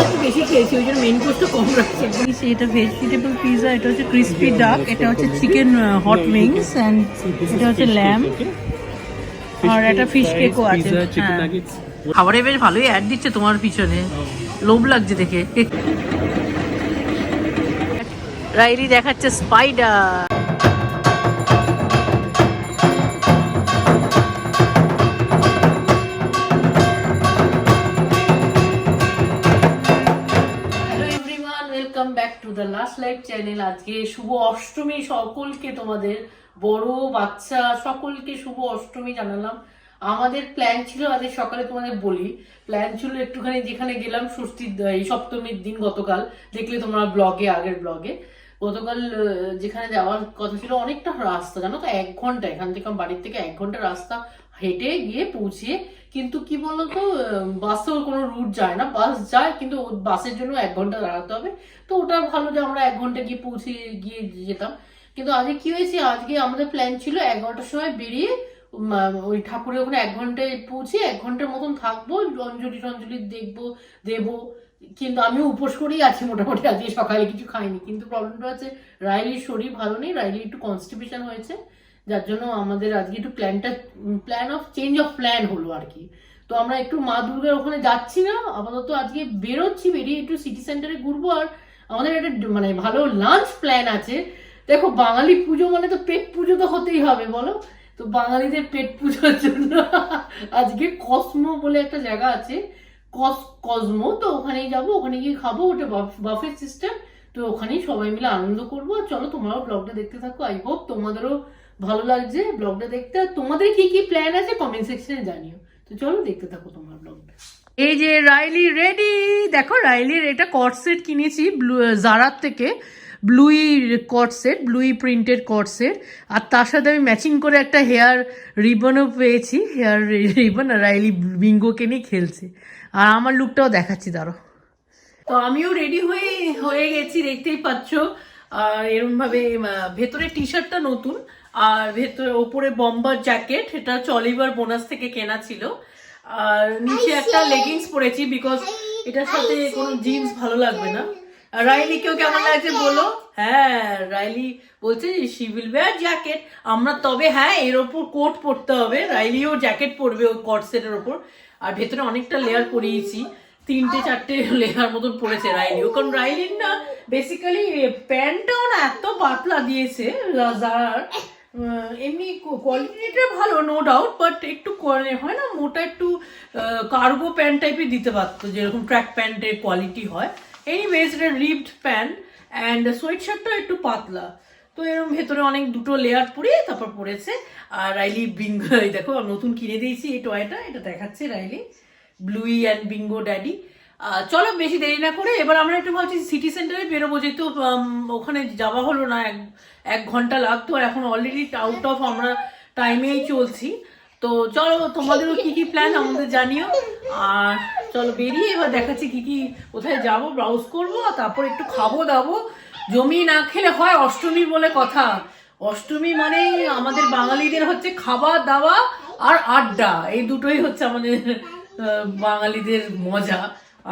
একটু বেশি খেয়েছি, ওই জন্য মেন কোর্সটা কম রাখছে। এটা ভেজিটেবল পিৎজা, এটা হচ্ছে ক্রিসপি ডাক, এটা হচ্ছে চিকেন হট উইংস, অ্যান্ড এটা হচ্ছে ল্যাম্ব, আর একটা ফিশ কেকও আছে। খাবারে বেশ ভালোই অ্যাড দিচ্ছে তোমার পিছনে, লোভ লাগছে দেখে। রাইলি দেখাচ্ছে spider. Welcome back to the last life channel. আজকে শুভ অষ্টমী, সকলকে তোমাদের বড় বাচ্চা সকলকে শুভ অষ্টমী জানালাম। আমাদের প্ল্যান ছিল আজকে সকালে, তোমাদের বলি প্ল্যান ছিল একটুখানি যেখানে গেলাম ষষ্ঠীর সপ্তমীর দিন, গতকাল দেখলে তোমরা ব্লগে, আগের ব্লগে, গতকাল যেখানে যাওয়ার কথা ছিল অনেকটা রাস্তা, জানো তো 1 ঘন্টা, এখান থেকে বাড়ির থেকে 1 ঘন্টা রাস্তা হেঁটে গিয়ে পৌঁছিয়ে, কিন্তু কি বলতো বাসেও কোনো রুট যায় না, বাস যায় কিন্তু বাসের জন্য 1 ঘন্টা দাঁড়াতে হবে। তো ওটা ভালো যে আমরা 1 ঘন্টা গিয়ে পৌঁছে গিয়ে যেতাম। কিন্তু আজকে কি হয়েছে, আজকে আমাদের প্ল্যান ছিল 11টার সময় বেরিয়ে ওই ঠাকুরের ওখানে 1 ঘন্টায় পৌঁছে 1 ঘন্টার মতন থাকবো, অঞ্জলি টঞ্জলি দেখবো দেবো। কিন্তু আমিও উপোস করেই আছি মোটামুটি, আজকে সকালে কিছু খাইনি। কিন্তু প্রবলেমটা হচ্ছে রাইলির শরীর ভালো নেই, রাইলি একটু কনস্টিপেশন হয়েছে, যার জন্য আমাদের আজকে একটু চেঞ্জ অফ প্ল্যান হলো আর কি। তো আমরা একটু মা দুর্গার ওখানে যাচ্ছি না আপাতত, আজকে বেরোচ্ছি, বেরিয়ে একটু সিটি সেন্টারে ঘুরবো। আর আমাদের একটা মানে ভালো লাঞ্চ প্ল্যান আছে। দেখো বাঙালি পুজো মানে তো পেট পুজো তো হতেই হবে বলো, তো বাঙালিদের পেট পুজোর জন্য আজকে কসমো বলে একটা জায়গা আছে, কসমো, তো ওখানেই যাবো, ওখানে গিয়ে খাবো, ওটা বাফেট সিস্টেম। তো ওখানেই সবাই মিলে আনন্দ করবো। চলো তোমরাও ব্লগটা দেখতে থাকো, আই হোপ তোমাদেরও ভালো লাগছে ব্লগটা দেখতে। তোমাদের কি কি প্ল্যান আছে কমেন্ট সেকশনে জানিও। তো চলো দেখতে থাকো তোমার ব্লগটা। এই যে রাইলি রেডি, দেখো রাইলির এটা কট সেট কিনেছি জারার থেকে, ব্লুই কট সেট, ব্লুই প্রিন্টেড কট সেট, আর তার সাথে আমি ম্যাচিং করে একটা হেয়ার রিবনও পেয়েছি, হেয়ার রিবন। আর রাইলি বিঙ্গোকে নিয়ে খেলছে, আর আমার লুকটাও দেখাচ্ছি দাঁড়ো। তো আমিও রেডি হয়ে গেছি, দেখতেই পাচ্ছ। আর এরকম ভাবে ভেতরে টি শার্টটা নতুন, আর ভেতরে ওপরে বম্বার জ্যাকেট, এটা অলিভার বোনাস থেকে কেনা ছিল। আর নিচে একটা লেগিংস পরেছি, বিকজ এটার সাথে কোনো জিন্স ভালো লাগবে না। আর রাইলিকেও কেমন লাগছে বলো? হ্যাঁ, রাইলি বলছে শি উইল ওয়্যার জ্যাকেট। আমরা তবে হ্যাঁ এর ওপর কোট পরতে হবে, রাইলিও জ্যাকেট পরবে ওই কট সেটের ওপর। আর ভেতরে অনেকটা লেয়ার পরিয়েছি, 3-4টে লেয়ার মতন পড়েছে রাইলিও, কারণ রাইলির না বেসিক্যালি প্যান্টটাও না এত পাতলা দিয়েছে রাজার, এমনি কোয়ালিটিটা ভালো নো ডাউট, বাট একটু হয় না মোটা, একটু কার্গো প্যান্ট টাইপের দিতে পারতো, যেরকম ট্র্যাক প্যান্টের কোয়ালিটি হয়। এনিওয়েজ এটা রিবড প্যান্ট, অ্যান্ড সোয়েট শার্টটা একটু পাতলা। তো এরকম ভেতরে অনেক দুটো লেয়ার পরিয়ে তারপর পরেছে। আর রাইলি বিঙ্গো দেখো নতুন কিনে দিয়েছি এই টয়টা, এটা দেখাচ্ছে রাইলি, ব্লুই অ্যান্ড বিঙ্গো ড্যাডি। চলো বেশি দেরি না করে এবার আমরা একটু ভাবছি সিটি সেন্টারে বেরোবো, যেহেতু ওখানে যাওয়া হলো না, 1 ঘন্টা লাগতো, আর এখন অলরেডি আউট অফ আমরা টাইমেই চলছি। তো চলো তোমাদেরও কি কি প্ল্যান আমাদের জানিও। আর চলো বেরিয়ে এবার দেখাচ্ছি কি কি কোথায় যাবো, ব্রাউজ করবো, আর তারপর একটু খাবো দাবো। জমি না খেলে হয় অষ্টমী বলে কথা, অষ্টমী মানে আমাদের বাঙালিদের হচ্ছে খাওয়া দাওয়া আর আড্ডা, এই দুটোই হচ্ছে আমাদের বাঙালিদের মজা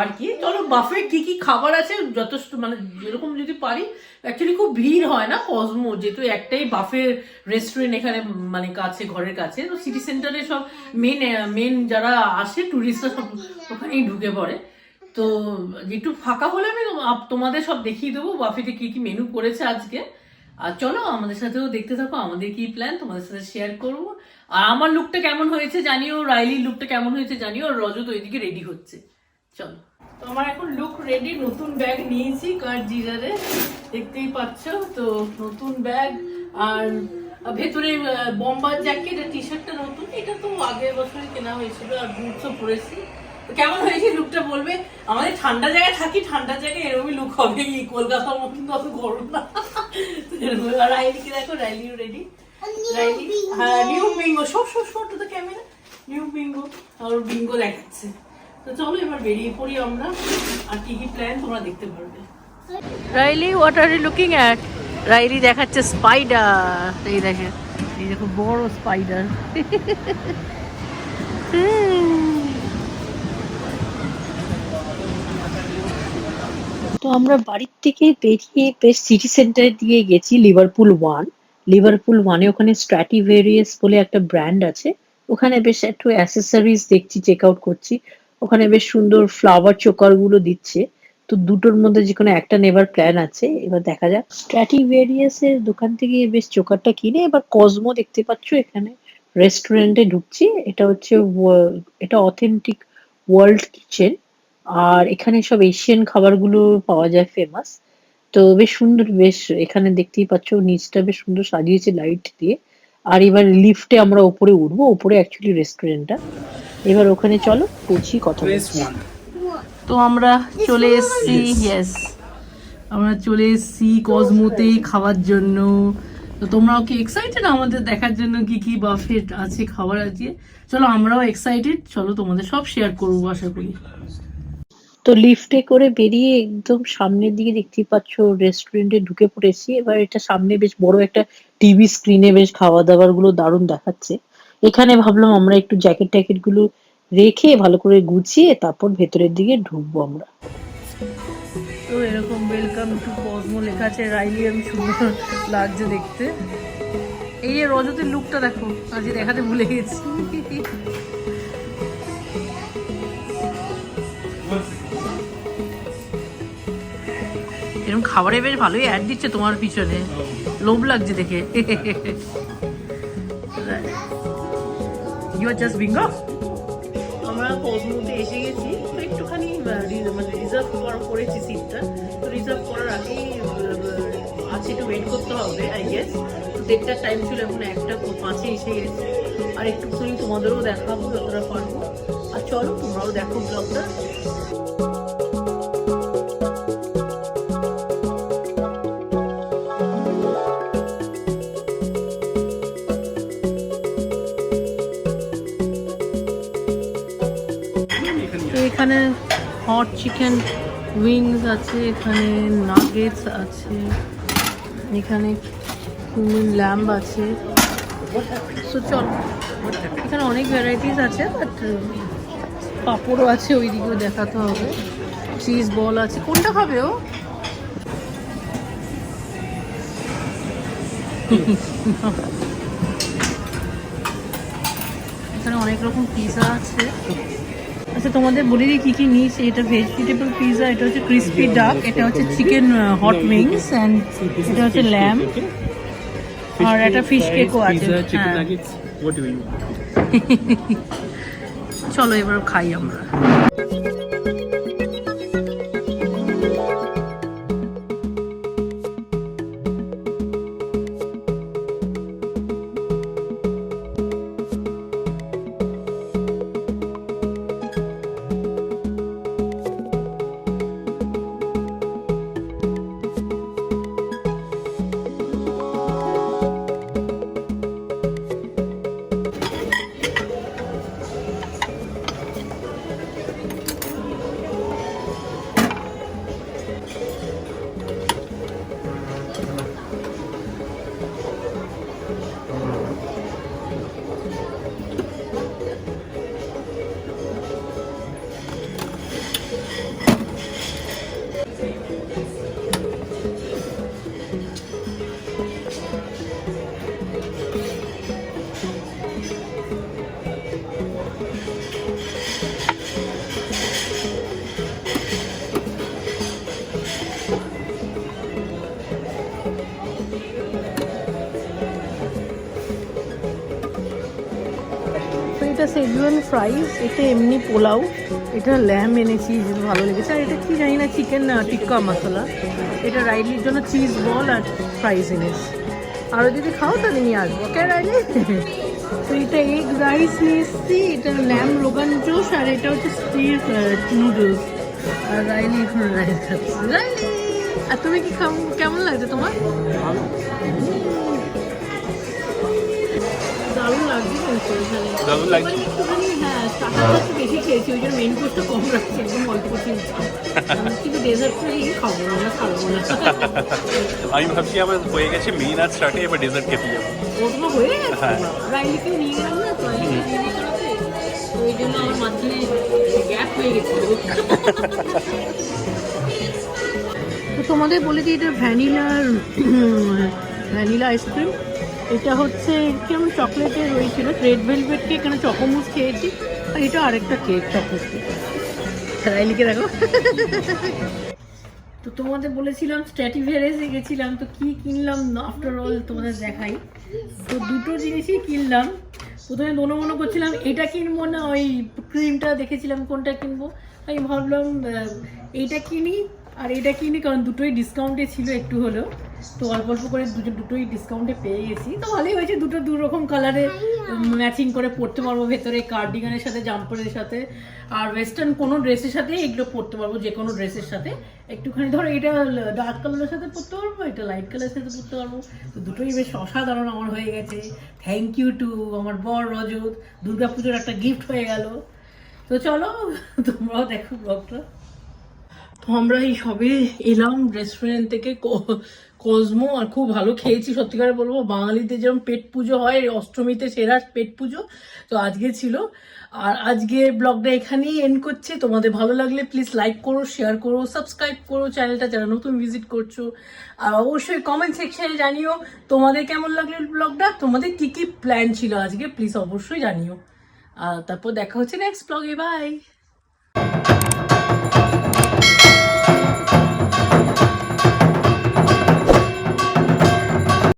আর কি। চলো বাফে কি কি খাবার আছে যথেষ্ট, মানে যেরকম যদি পারি। অ্যাকচুয়ালি খুব ভিড় হয় না কসমো, যেহেতু একটাই বাফে রেস্টুরেন্ট এখানে মানে কাছে, ঘরের কাছে। তো সিটি সেন্টারে সব মেন যারা আসে টুরিস্টরা সব ওখানেই ঢুকে পড়ে। তো একটু ফাঁকা হলে আমি তোমাদের সব দেখিয়ে দেবো বাফেতে কি কি মেনু করেছে আজকে। আর চলো আমাদের সাথেও দেখতে থাকো, আমাদের কি প্ল্যান তোমাদের সাথে শেয়ার করবো। আর আমার লুকটা কেমন হয়েছে জানিও, রাইলির লুকটা কেমন হয়েছে জানিও, আর রজত ওইদিকে রেডি হচ্ছে। চলো, তো আমার এখন লুক রেডি, নতুন ব্যাগ নিয়েছি কার্জিরারে, দেখতেই পাচ্ছ। তো নতুন ব্যাগ, আর ভেতরে বম্বার জ্যাকেট, আর টি শার্টটা নতুন, এটা তো আগের বছরই কেনা হয়েছিল, আর বুটসও পরেছি। কেমন হয়েছে লুকটা বলবে। আমাদের ঠান্ডা জায়গায় থাকি, ঠান্ডা জায়গায় এরকমই লুক হবে, কলকাতার মতো কিন্তু অত গরম না। রাইলিকে দেখো, রাইলিও রেডি, রাইলি হ্যাঁ নিউ বিঙ্গো, সব to the camera, new Bingo, আর বিঙ্গো দেখাচ্ছে। তো চলো এবার বেরিয়ে পড়ি আমরা, আর কি কি প্ল্যান তোমরা দেখতে পারবে। Riley what are you looking at? Riley দেখাচ্ছে স্পাইডার, এই দেখে, এই দেখো বড় স্পাইডার। তো আমরা বাড়ির থেকে বেরিয়ে বেশ সিটি সেন্টারের দিকে গেছি লিভারপুল ওয়ানে ওখানে স্ট্র্যাটিভেরিয়াস বলে একটা ব্র্যান্ড আছে। ওখানে বেশ একটু অ্যাসেসরিজ দেখছি, চেক আউট করছি। ওখানে বেশ সুন্দর ফ্লাওয়ার চোকার গুলো দিচ্ছে। তো দুটোর মধ্যে যে কোনো একটা নেবার প্ল্যান আছে, এবার দেখা যাক। স্ট্র্যাটিভেরিয়াস এর দোকান থেকে বেশ চোকারটা কিনে এবার কসমো দেখতে পাচ্ছ এখানে রেস্টুরেন্টে ঢুকছি। এটা হচ্ছে এটা অথেন্টিক ওয়ার্ল্ড কিচেন। আর এখানে সব এশিয়ান খাবারগুলো পাওয়া যায় ফেমাস। তো বেশ সুন্দর, বেশ এখানে দেখতেই পাচ্ছ নিচটা বেশ সুন্দর সাজিয়েছে লাইট দিয়ে। আর এবার লিফটে আমরা ওপরে উঠবো, ওপরে অ্যাকচুয়ালি রেস্টুরেন্টটা। এবার ওখানে চলো পৌঁছি, কথা বলছি। তো আমরা চলে এসেছি, ইয়েস, আমরা চলে এসেছি কসমোতে খাওয়ার জন্য। তো তোমরাও কি এক্সাইটেড আমাদের দেখার জন্য কি কি বাফেট আছে, খাবার আছে? চলো আমরাও এক্সাইটেড, চলো তোমাদের সব শেয়ার করবো আশা করি। তো লিফটে করে বেরিয়ে একদম সামনের দিকে দেখতেই পাচ্ছ রেস্টুরেন্টে ঢুকে পড়েছি। এবার এটা সামনে বেশ বড় একটা টিভি স্ক্রিনে বেশ খাওয়া দাবার গুলো দারুণ দেখাচ্ছে। এখানে ভাবলাম আমরা একটু জ্যাকেট ট্যাকেট গুলো রেখে ভালো করে গুছিয়ে তারপর ভেতরের দিকে ঢুকবো আমরা। তো এরকম ওয়েলকাম টু কসমো লেখা আছে, রাইলি আমি সুন্দর লাগছে দেখতে। এই যে রজতের লুকটা দেখো, আজ দেখাতে ভুলে গেছি। এরকম খাবারে বেশ ভালোই অ্যাড দিচ্ছে তোমার পিছনে, লোভ লাগছে দেখে। You are just Bingo. আমরা কসমোতে এসে গেছি, তো একটুখানি মানে রিজার্ভ করেছি সিটটা। তো রিজার্ভ করার আগেই আছে, একটু ওয়েট করতে হবে আই গেস। তো 1:30 টাইম ছিল, এখন 1:05 এসে গেছে। আর একটুখানি তোমাদেরও দেখাবো যতটা পারবো। আর চলো তোমরাও দেখো ব্লগটা। এখানে হট চিকেন উইংস আছে, এখানে নাগেটস আছে, এখানে কুমিন ল্যাম্ব আছে। সো চল, এখানে অনেক ভ্যারাইটিস আছে, বাট পাঁপড়ও আছে, ওই দিকেও দেখাতে হবে। চিজ বল আছে, কোনটা খাবে ও? এখানে অনেক রকম পিজা আছে। আচ্ছা তোমাদের বলে দিই কি কি নিয়েছি। এটা ভেজিটেবল পিজা, এটা হচ্ছে ক্রিসপি ডাক, এটা হচ্ছে চিকেন হট উইংস, অ্যান্ড এটা হচ্ছে ল্যাম্ব, আর একটা ফিশ কেকও আছে। চলো এবার খাই আমরা। এটা সেজওয়ান ফ্রাইস, এটা এমনি পোলাও, এটা ল্যাম্ব এনেছি, যেটা ভালো লেগেছে। আর এটা কি জানি না, চিকেন টিক্কা মশলা। এটা রাইলির জন্য চিজ বল আর ফ্রাইস এনেছি। আরও যদি খাও তাহলে নিয়ে আসবো, কে রাইলি? তো এটা এগ রাইস নিয়ে এসেছি, এটা ল্যাম্ব রোগান জোশ, আর এটা হচ্ছে স্টির নুডলস। আর রাইলি এখন রাইস খাচ্ছি। রাইলি, আর তুমি কি কেমন লাগছে তোমার? দারুণ লাগছে কিন্তু এখানে, দারুণ লাগছে। একটুখানি হ্যাঁ স্টার্টারটা একটু বেশি খেয়েছি, ওই জন্য মেন কোর্সটা কম রাখছি, একদম অল্প খেয়েছি। কিন্তু ডেজার্টটা খাবো না, খাবো না। আমি ভাবছি আমার হয়ে গেছে মেইন আর স্টার্টে, এবার ডেজার্ট খেতে যাবো। ও তোমার হয়ে গেছে? হ্যাঁ। রাইলিকেও নিয়ে গেলাম না তো, ওই জন্য আমার মাঝখানে গ্যাপ হয়ে গেছিল। তো তোমাদের বলে দিই, এটা ভ্যানিলা আইসক্রিম। এটা হচ্ছে কেমন চকলেটের রয়েছিল, রেড ভেলভেট কেক, এখানে চকোমুস খেয়েছি। আর এটা আরেকটা কেক, চকলেট কেক। তাই লিখে রাখো। তো তোমাদের বলেছিলাম স্ট্র্যাটিভেরিয়াসে গেছিলাম, তো কি কিনলাম আফটার অল তোমাদের দেখাই। তো দুটো জিনিসই কিনলাম। প্রথমে মনে করছিলাম এটা কিনবো না ওই ক্রিমটা, দেখেছিলাম কোনটা কিনবো। আমি ভাবলাম এইটা কিনি আর এটা কিনি, কারণ দুটোই ডিসকাউন্টে ছিল একটু হলেও। তো অল্প অল্প করে দুটোই ডিসকাউন্টে পেয়ে গেছি। তো ভালোই হয়েছে, দু রকম কালারে ম্যাচিং করে পরতে পারবো, ভেতরে কার্ডিগানের সাথে, জাম্পারের সাথে, আর ওয়েস্টার্ন কোনো ড্রেসের সাথে এগুলো পরতে পারবো, যে কোনো ড্রেসের সাথে। একটুখানি ধরো এটা ডার্ক কালারের সাথে পরতে পারবো, এটা লাইট কালারের সাথে পরতে পারবো। তো দুটোই বেশ অসাধারণ আমার হয়ে গেছে। থ্যাংক ইউ টু আমার বর রজত, দুর্গাপুজোর একটা গিফট হয়ে গেল। তো চলো তোমরাও দেখো ব্লগটা। তো আমরা এই সবে এলাম রেস্টুরেন্ট থেকে কসমো, আর খুব ভালো খেয়েছি। সত্যিকারে বলবো, বাঙালিতে যেরকম পেট পুজো হয়, অষ্টমীতে সেরা পেট পুজো তো আজকে ছিল। আর আজকে ব্লগটা এখানেই এন্ড করছি। তোমাদের ভালো লাগলে প্লিজ লাইক করো, শেয়ার করো, সাবস্ক্রাইব করো চ্যানেলটা যারা নতুন ভিজিট করছো। আর অবশ্যই কমেন্ট সেকশনে জানিও তোমাদের কেমন লাগলো ব্লগটা, তোমাদের কি কি প্ল্যান ছিল আজকে, প্লিজ অবশ্যই জানিও। আর তারপর দেখা হচ্ছে নেক্সট ব্লগে। বাই।